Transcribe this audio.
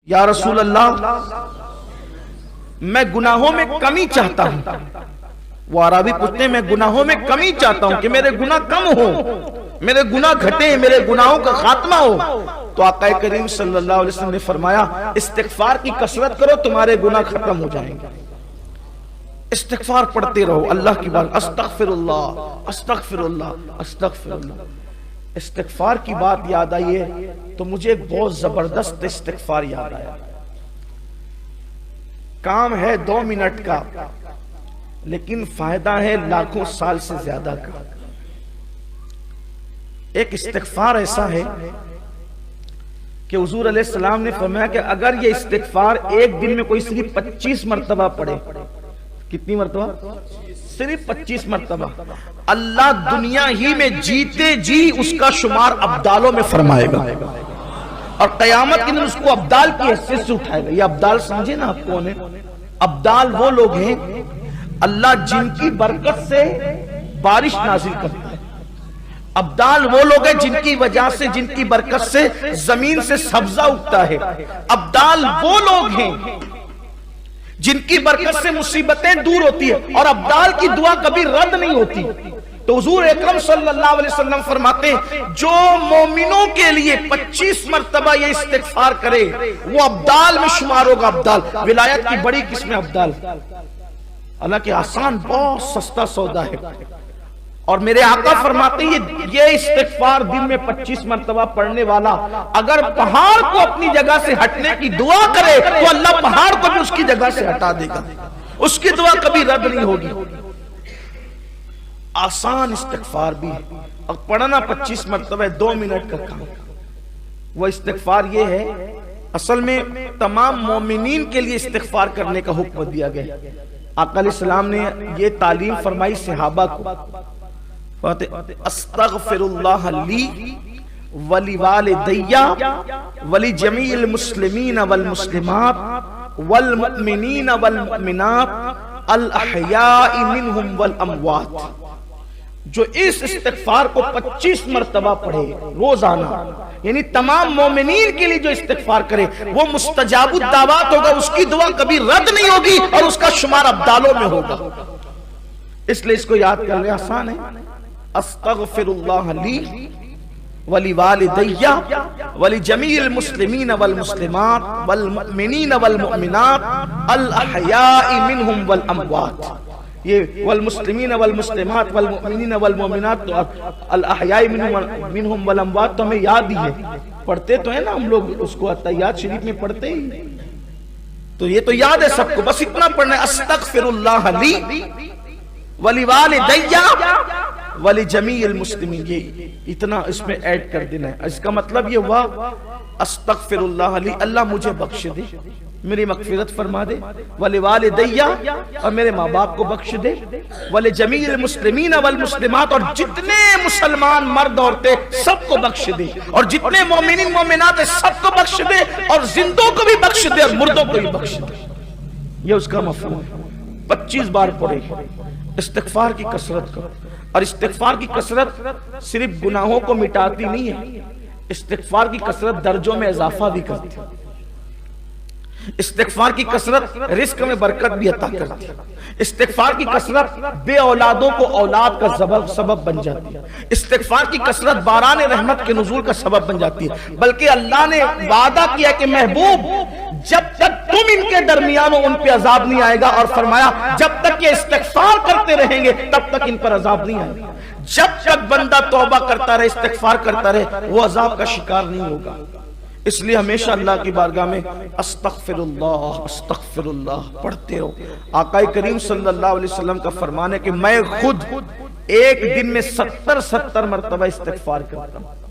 یا رسول اللہ میں گناہوں میں کمی چاہتا ہوں. وہ عربی پوچھتے ہیں میں گناہوں میں کمی چاہتا ہوں کہ میرے گناہ کم ہو، میرے گناہ گھٹے، میرے گناہوں کا خاتمہ ہو. تو آقا کریم صلی اللہ علیہ وسلم نے فرمایا استغفار کی کثرت کرو تمہارے گناہ ختم ہو جائیں گے. استغفار پڑھتے رہو اللہ کی بات، استغفر اللہ استغفر اللہ استغفر اللہ. استغفار کی بات یاد آئی ہے تو مجھے ایک بہت زبردست استغفار یاد آیا. کام ہے 2 منٹ کا لیکن فائدہ ہے لاکھوں سال سے زیادہ کا. ایک استغفار ایسا ہے کہ حضور علیہ السلام نے فرمایا کہ اگر یہ استغفار ایک دن میں کوئی صرف 25 مرتبہ پڑھے. کتنی مرتبہ؟ صرف 25 مرتبہ. اللہ دنیا ہی میں جیتے جی اس کا شمار ابدالوں میں فرمائے گا اور قیامت کے دن اس کو ابدال کی حیثیت سے اٹھائے گا. یہ ابدال سمجھے نا آپ کون ہے؟ ابدال وہ لوگ ہیں اللہ جن کی برکت سے بارش نازل کرتا ہے. ابدال وہ لوگ ہیں جن کی وجہ سے، جن کی برکت سے زمین سے سبزہ اگتا ہے. ابدال وہ لوگ ہیں جن کی برکت سے مصیبتیں دور ہوتی ہیں اور ابدال کی دعا کبھی رد نہیں ہوتی. تو حضور اکرم صلی اللہ علیہ وسلم فرماتے ہیں جو مومنوں کے لیے 25 مرتبہ یہ استغفار کرے وہ ابدال میں شمار ہوگا. ابدال ولایت کی بڑی قسم ابدال. اللہ کے آسان بہت سستا سودا ہے. اور میرے آقا فرماتے ہیں یہ استغفار دن میں 25 مرتبہ پڑھنے والا اگر پہاڑ کو اپنی جگہ سے ہٹنے کی دعا کرے تو اللہ پہاڑ کو بھی اس کی جگہ سے ہٹا دے گا. اس کی دعا کبھی رد نہیں ہوگی. آسان استغفار بھی ہے اور پڑھنا 25 مرتبہ 2 منٹ کا کام. وہ استغفار یہ ہے اصل میں تمام مومنین کے لیے استغفار کرنے کا حکم دیا گیا. آقا علیہ السلام نے یہ تعلیم فرمائی صحابہ کو. استغفر اللہ لی ولی والدی ولی جمیع المسلمین والمسلمات والمؤمنین والمؤمنات الاحیاء منہم والاموات. جو اس استغفار کو 25 مرتبہ پڑھے روزانہ، یعنی تمام مومنین کے لیے جو استغفار کرے وہ مستجاب الدعوات ہوگا. اس کی دعا کبھی رد نہیں ہوگی اور اس کا شمار ابدالوں میں ہوگا. اس لیے اس کو یاد کر لیں، آسان ہے. استغفر اللہ لی ولی والدی ولی جمیع المسلمین والمسلمات والمؤمنین والمؤمنات الاحیاء منہم والاموات. یہ والمسلمین والمسلمات والمؤمنین والمؤمنات الاحیاء منہم والاموات تو ہمیں یاد ہی ہے، پڑھتے تو ہیں نا ہم لوگ اس کو تحیات شریف میں پڑھتے ہی، تو یہ تو یاد ہے سب کو. بس اتنا پڑھنا ہے استغفر اللہ لی ولی والدی ولی جمیع المسلمین. یہ اتنا اس میں ایڈ کر دینا ہے. اس کا مطلب یہ ہوا استغفر اللہ لی اللہ مجھے بخش دے، میری مغفرت فرما دے. ولی والدی اور میرے ماں باپ کو بخش دے. ولی جمیع المسلمین والمسلمات اور جتنے مسلمان مرد عورتیں سب کو بخش دے اور جتنے مومنین مومنات سب کو بخش دے اور زندوں کو بھی بخش دے اور مردوں کو بھی بخش دے. یہ اس کا مفہوم ہے. 25 بار پڑھے. استغفار کی کثرت کرو. اور استغفار کی کثرت صرف گناہوں کو مٹاتی نہیں ہے، استغفار کی کثرت درجوں میں اضافہ بھی کرتی ہے. استغفار کی کثرت رزق میں برکت بھی عطا کرتی ہے. استغفار کی کثرت بے اولادوں کو اولاد کا سبب بن جاتی ہے. استغفار کی کثرت باران رحمت کے نزول کا سبب بن جاتی ہے. بلکہ اللہ نے وعدہ کیا کہ محبوب جب تک تم ان کے درمیان ہو ان پہ عذاب نہیں آئے گا، اور فرمایا جب تک یہ استغفار کرتے رہیں گے تب تک ان پر عذاب نہیں آئے گا. جب تک بندہ توبہ کرتا رہے، استغفار کرتا رہے، وہ عذاب کا شکار نہیں ہوگا. اس لیے ہمیشہ اللہ کی بارگاہ میں استغفر اللہ پڑھتے رہو. آقا کریم صلی اللہ علیہ وسلم کا فرمان ہے کہ میں خود ایک دن میں 70 مرتبہ استغفار کرتا ہوں.